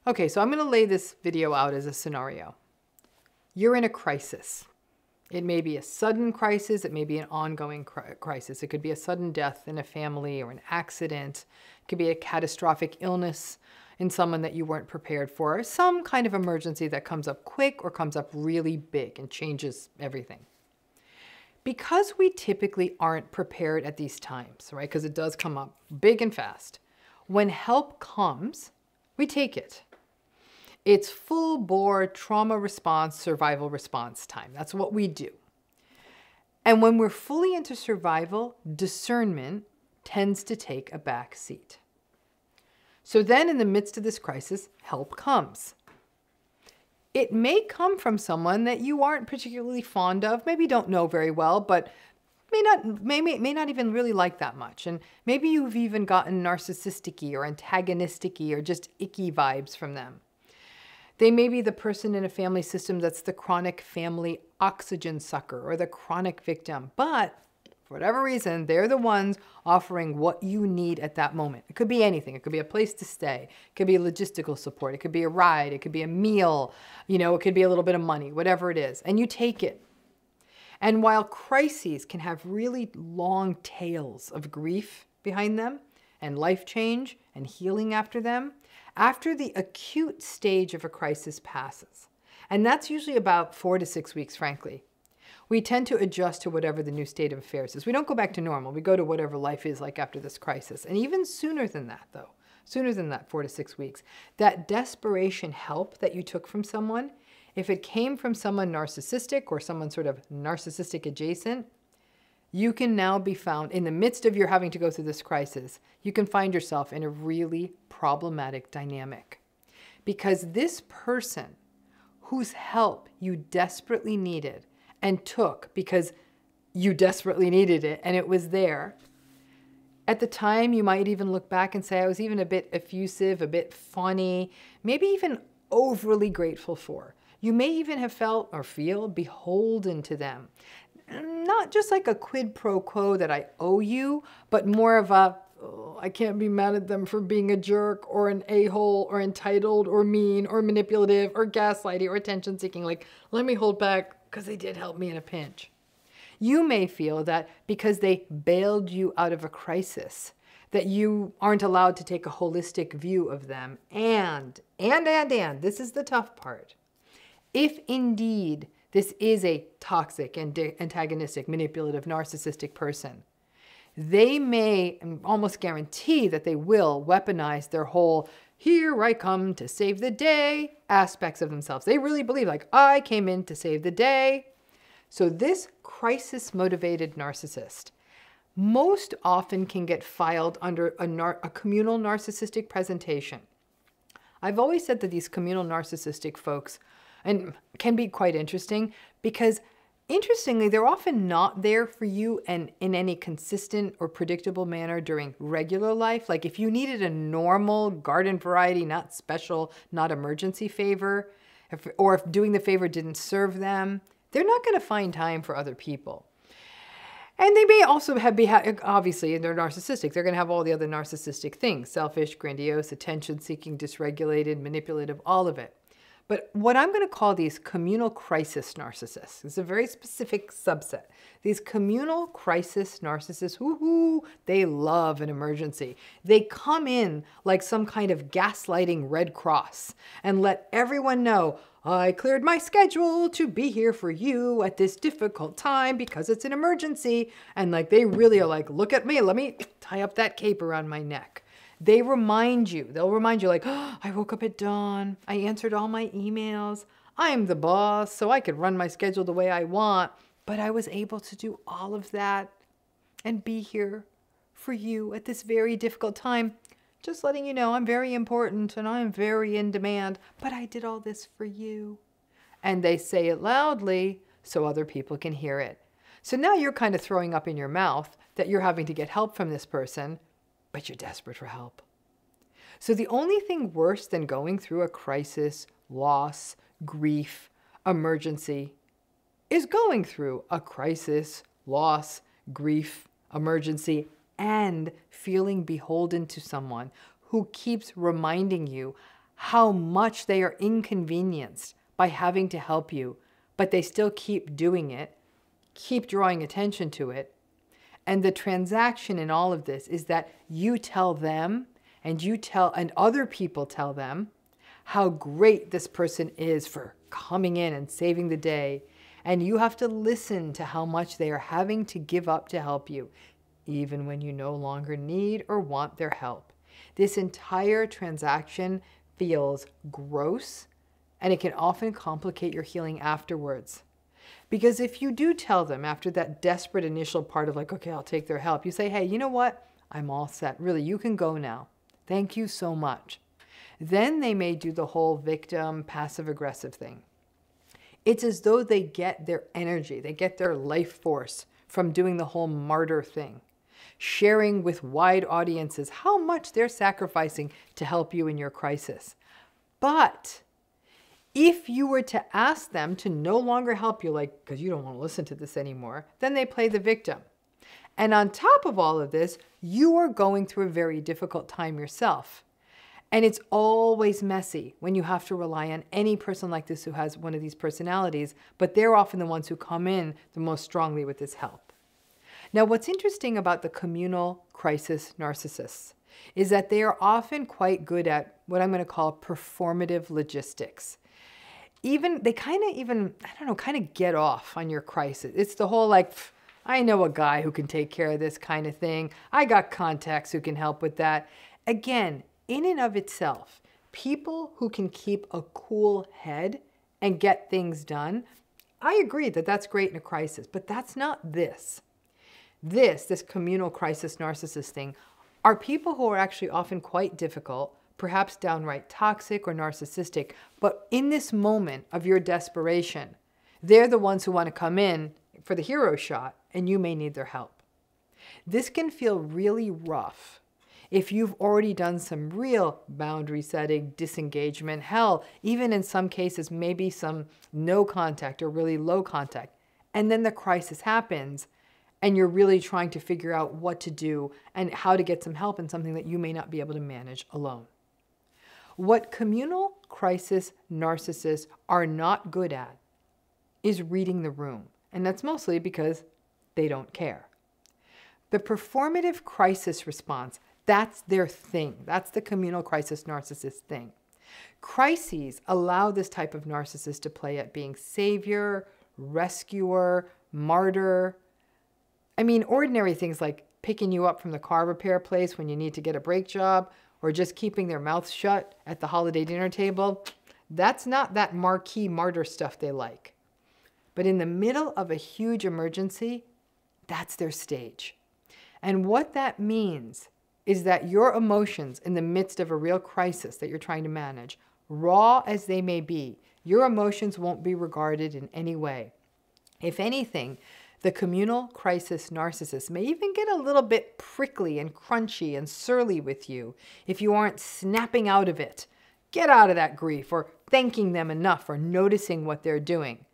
Okay, so I'm going to lay this video out as a scenario. You're in a crisis. It may be a sudden crisis. It may be an ongoing crisis. It could be a sudden death in a family or an accident. It could be a catastrophic illness in someone that you weren't prepared for, or some kind of emergency that comes up quick or comes up really big and changes everything. Because we typically aren't prepared at these times, right? Because it does come up big and fast. When help comes, we take it. It's full bore trauma response, survival response time. That's what we do. And when we're fully into survival, discernment tends to take a back seat. So then in the midst of this crisis, help comes. It may come from someone that you aren't particularly fond of, maybe don't know very well, but may not even really like that much. And maybe you've even gotten narcissistic-y or antagonistic-y or just icky vibes from them. They may be the person in a family system that's the chronic family oxygen sucker or the chronic victim, but for whatever reason, they're the ones offering what you need at that moment. It could be anything. It could be a place to stay. It could be logistical support. It could be a ride. It could be a meal. You know, it could be a little bit of money, whatever it is. And you take it. And while crises can have really long tails of grief behind them and life change and healing after them, after the acute stage of a crisis passes, and that's usually about 4 to 6 weeks, frankly, we tend to adjust to whatever the new state of affairs is. We don't go back to normal. We go to whatever life is like after this crisis. And even sooner than that, though, sooner than that, 4 to 6 weeks, that desperation help that you took from someone, if it came from someone narcissistic or someone sort of narcissistic adjacent, you can now be found in the midst of your having to go through this crisis. You can find yourself in a really problematic dynamic because this person whose help you desperately needed and took because you desperately needed it and it was there. At the time, you might even look back and say, I was even a bit effusive, a bit funny, maybe even overly grateful for. You may even have felt or feel beholden to them. Not just like a quid pro quo that I owe you, but more of a, oh, I can't be mad at them for being a jerk or an a-hole or entitled or mean or manipulative or gaslighty or attention seeking. Like, let me hold back because they did help me in a pinch. You may feel that because they bailed you out of a crisis, that you aren't allowed to take a holistic view of them. And this is the tough part. If indeed this is a toxic and antagonistic, manipulative, narcissistic person, they may almost guarantee that they will weaponize their whole here I come to save the day aspects of themselves. They really believe like I came in to save the day. So this crisis-motivated narcissist most often can get filed under a communal narcissistic presentation. I've always said that these communal narcissistic folks can be quite interesting because interestingly, they're often not there for you and in any consistent or predictable manner during regular life. Like if you needed a normal garden variety, not special, not emergency favor, or if doing the favor didn't serve them, they're not going to find time for other people. And they may also obviously, they're narcissistic. They're going to have all the other narcissistic things, selfish, grandiose, attention-seeking, dysregulated, manipulative, all of it. But what I'm going to call these communal crisis narcissists is a very specific subset. These communal crisis narcissists, they love an emergency. They come in like some kind of gaslighting Red Cross and let everyone know, I cleared my schedule to be here for you at this difficult time because it's an emergency. And like they really are like, look at me, let me tie up that cape around my neck. They'll remind you like, oh, I woke up at dawn. I answered all my emails. I'm the boss, so I could run my schedule the way I want. But I was able to do all of that and be here for you at this very difficult time. Just letting you know I'm very important and I'm very in demand, but I did all this for you. And they say it loudly so other people can hear it. So now you're kind of throwing up in your mouth that you're having to get help from this person, but you're desperate for help. So the only thing worse than going through a crisis, loss, grief, emergency is going through a crisis, loss, grief, emergency, and feeling beholden to someone who keeps reminding you how much they are inconvenienced by having to help you, but they still keep doing it, keep drawing attention to it. And the transaction in all of this is that you tell them and other people tell them how great this person is for coming in and saving the day. And you have to listen to how much they are having to give up to help you, even when you no longer need or want their help. This entire transaction feels gross, and it can often complicate your healing afterwards. Because if you do tell them after that desperate initial part of like, okay, I'll take their help, you say, hey, you know what? I'm all set. Really, you can go now. Thank you so much. Then they may do the whole victim passive-aggressive thing. It's as though they get their energy, they get their life force from doing the whole martyr thing, sharing with wide audiences how much they're sacrificing to help you in your crisis. But if you were to ask them to no longer help you, like, because you don't want to listen to this anymore, then they play the victim. And on top of all of this, you are going through a very difficult time yourself. And it's always messy when you have to rely on any person like this who has one of these personalities, but they're often the ones who come in the most strongly with this help. Now, what's interesting about the communal crisis narcissists is that they are often quite good at what I'm going to call performative logistics. They kind of get off on your crisis. It's the whole like, I know a guy who can take care of this kind of thing. I got contacts who can help with that. Again, in and of itself, people who can keep a cool head and get things done, I agree that that's great in a crisis, but that's not this. This communal crisis narcissist thing are people who are actually often quite difficult, perhaps downright toxic or narcissistic, but in this moment of your desperation, they're the ones who want to come in for the hero shot, and you may need their help. This can feel really rough if you've already done some real boundary setting, disengagement, hell, even in some cases, maybe some no contact or really low contact. And then the crisis happens and you're really trying to figure out what to do and how to get some help in something that you may not be able to manage alone. What communal crisis narcissists are not good at is reading the room. And that's mostly because they don't care. The performative crisis response, that's their thing. That's the communal crisis narcissist thing. Crises allow this type of narcissist to play at being savior, rescuer, martyr. I mean, ordinary things like picking you up from the car repair place when you need to get a brake job, or just keeping their mouths shut at the holiday dinner table. That's not that marquee martyr stuff they like. But in the middle of a huge emergency, that's their stage. And what that means is that your emotions in the midst of a real crisis that you're trying to manage, raw as they may be, your emotions won't be regarded in any way. If anything, the communal crisis narcissist may even get a little bit prickly and crunchy and surly with you if you aren't snapping out of it. Get out of that grief or thanking them enough for noticing what they're doing.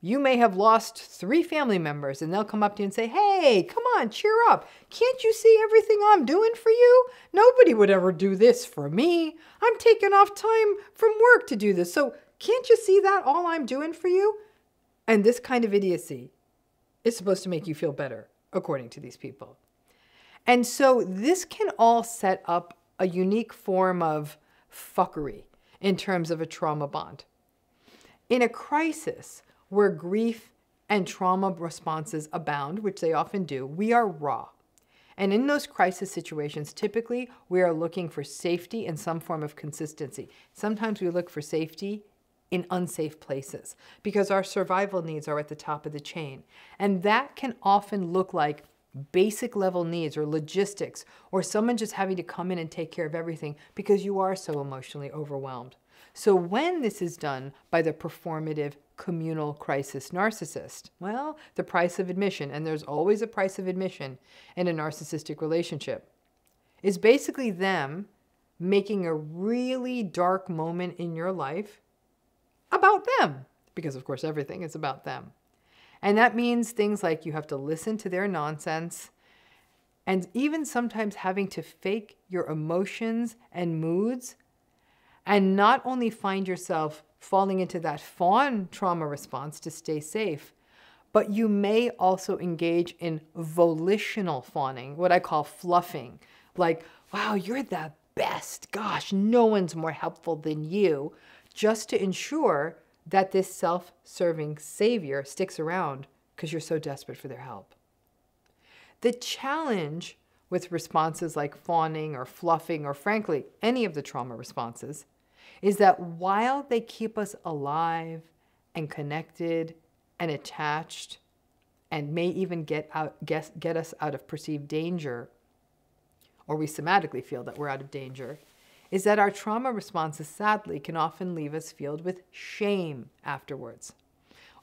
You may have lost 3 family members and they'll come up to you and say, hey, come on, cheer up. Can't you see everything I'm doing for you? Nobody would ever do this for me. I'm taking off time from work to do this. So can't you see that all I'm doing for you? And this kind of idiocy is supposed to make you feel better, according to these people. And so this can all set up a unique form of fuckery in terms of a trauma bond. In a crisis, where grief and trauma responses abound, which they often do, we are raw. And in those crisis situations, typically we are looking for safety and some form of consistency. Sometimes we look for safety in unsafe places because our survival needs are at the top of the chain. And that can often look like basic level needs or logistics or someone just having to come in and take care of everything because you are so emotionally overwhelmed. So when this is done by the performative communal crisis narcissist, well, the price of admission, and there's always a price of admission in a narcissistic relationship, is basically them making a really dark moment in your life about them, because of course everything is about them. And that means things like you have to listen to their nonsense and even sometimes having to fake your emotions and moods and not only find yourself falling into that fawn trauma response to stay safe, but you may also engage in volitional fawning, what I call fluffing. Like, wow, you're the best. Gosh, no one's more helpful than you, just to ensure that this self-serving savior sticks around because you're so desperate for their help. The challenge with responses like fawning or fluffing, or frankly, any of the trauma responses, is that while they keep us alive and connected and attached, and may even get us out of perceived danger, or we somatically feel that we're out of danger, is that our trauma responses, sadly, can often leave us filled with shame afterwards.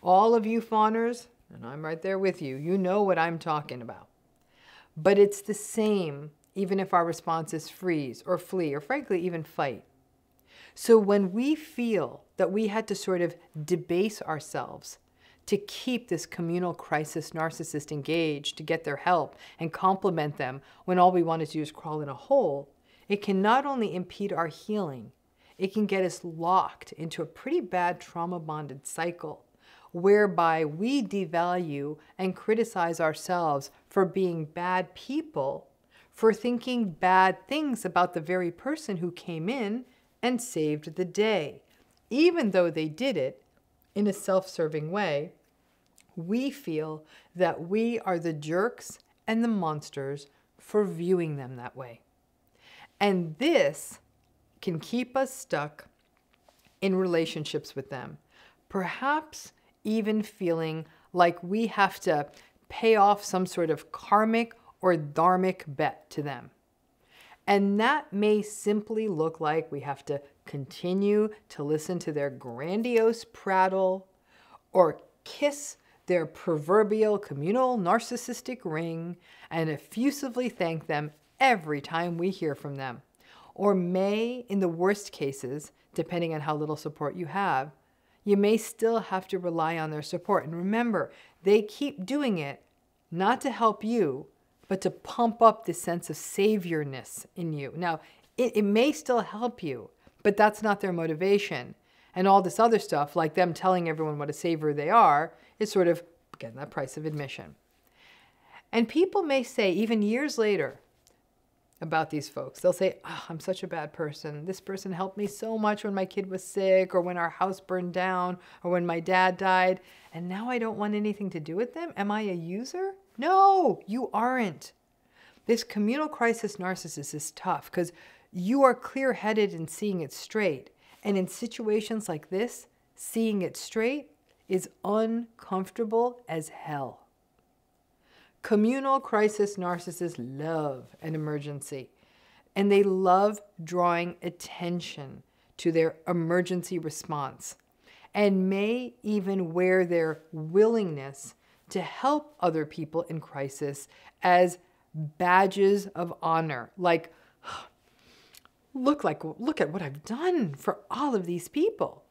All of you fawners, and I'm right there with you, you know what I'm talking about. But it's the same even if our responses freeze or flee or frankly even fight. So when we feel that we had to sort of debase ourselves to keep this communal crisis narcissist engaged, to get their help and compliment them when all we wanted to do is crawl in a hole, it can not only impede our healing, it can get us locked into a pretty bad trauma-bonded cycle whereby we devalue and criticize ourselves for being bad people, for thinking bad things about the very person who came in and saved the day. Even though they did it in a self-serving way, we feel that we are the jerks and the monsters for viewing them that way. And this can keep us stuck in relationships with them, perhaps even feeling like we have to pay off some sort of karmic or dharmic bet to them. And that may simply look like we have to continue to listen to their grandiose prattle or kiss their proverbial communal narcissistic ring and effusively thank them every time we hear from them. Or may, in the worst cases, depending on how little support you have, you may still have to rely on their support. And remember, they keep doing it not to help you, but to pump up this sense of saviorness in you. Now, it may still help you, but that's not their motivation. And all this other stuff, like them telling everyone what a savior they are, is sort of, again, that price of admission. And people may say, even years later, about these folks, they'll say, oh, I'm such a bad person. This person helped me so much when my kid was sick, or when our house burned down, or when my dad died, and now I don't want anything to do with them. Am I a user? No, you aren't. This communal crisis narcissist is tough because you are clear-headed in seeing it straight. And in situations like this, seeing it straight is uncomfortable as hell. Communal crisis narcissists love an emergency, and they love drawing attention to their emergency response, and may even wear their willingness to help other people in crisis as badges of honor. Like, look at what I've done for all of these people.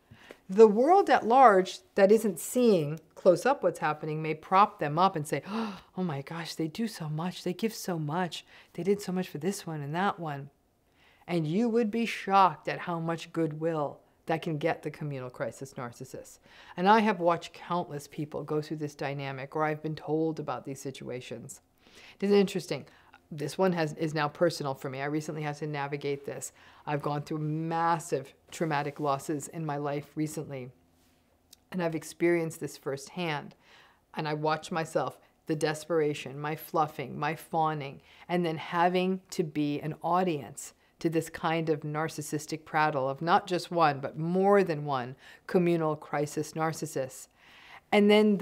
The world at large that isn't seeing close up what's happening may prop them up and say, oh my gosh, they do so much. They give so much. They did so much for this one and that one. And you would be shocked at how much goodwill that can get the communal crisis narcissist. And I have watched countless people go through this dynamic, or I've been told about these situations. It is interesting. This one is now personal for me. I recently had to navigate this. I've gone through massive traumatic losses in my life recently, and I've experienced this firsthand. And I watch myself, the desperation, my fluffing, my fawning, and then having to be an audience to this kind of narcissistic prattle of not just one, but more than one communal crisis narcissist. And then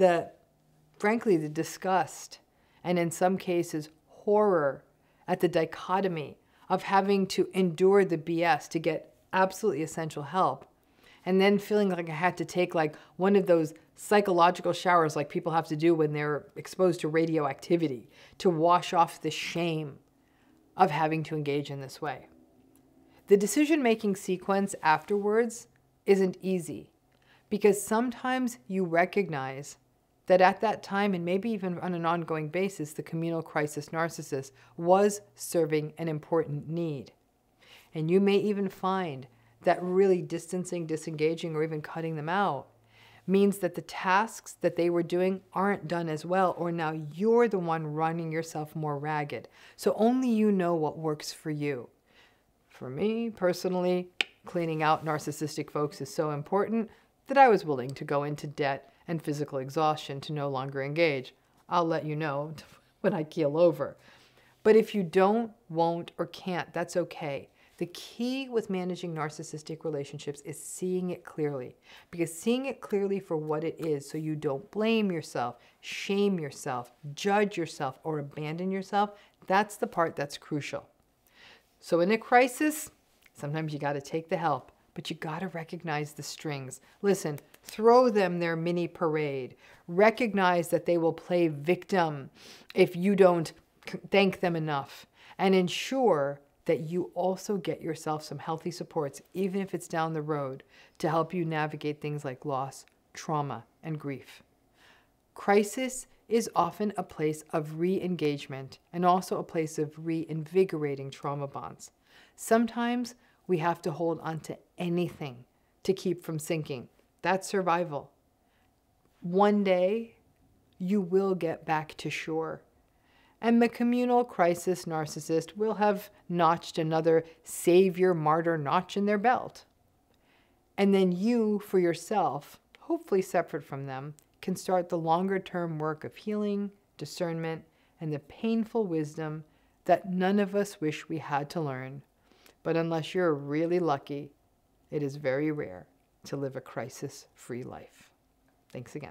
frankly, the disgust, and in some cases, horror at the dichotomy of having to endure the BS to get absolutely essential help, and then feeling like I had to take like one of those psychological showers like people have to do when they're exposed to radioactivity to wash off the shame of having to engage in this way. The decision-making sequence afterwards isn't easy because sometimes you recognize that at that time, and maybe even on an ongoing basis, the communal crisis narcissist was serving an important need. And you may even find that really distancing, disengaging, or even cutting them out means that the tasks that they were doing aren't done as well, or now you're the one running yourself more ragged. So only you know what works for you. For me, personally, cleaning out narcissistic folks is so important that I was willing to go into debt and physical exhaustion to no longer engage. I'll let you know when I keel over. But if you don't, won't, or can't, that's okay. The key with managing narcissistic relationships is seeing it clearly, because seeing it clearly for what it is so you don't blame yourself, shame yourself, judge yourself, or abandon yourself, that's the part that's crucial. So in a crisis, sometimes you got to take the help, but you got to recognize the strings. Listen, throw them their mini parade. Recognize that they will play victim if you don't thank them enough, and ensure that you also get yourself some healthy supports, even if it's down the road, to help you navigate things like loss, trauma, and grief. Crisis is often a place of re-engagement and also a place of reinvigorating trauma bonds. Sometimes we have to hold on to anything to keep from sinking. That's survival. One day, you will get back to shore. And the communal crisis narcissist will have notched another savior martyr notch in their belt. And then you, for yourself, hopefully separate from them, can start the longer-term work of healing, discernment, and the painful wisdom that none of us wish we had to learn. But unless you're really lucky, it is very rare to live a crisis-free life. Thanks again.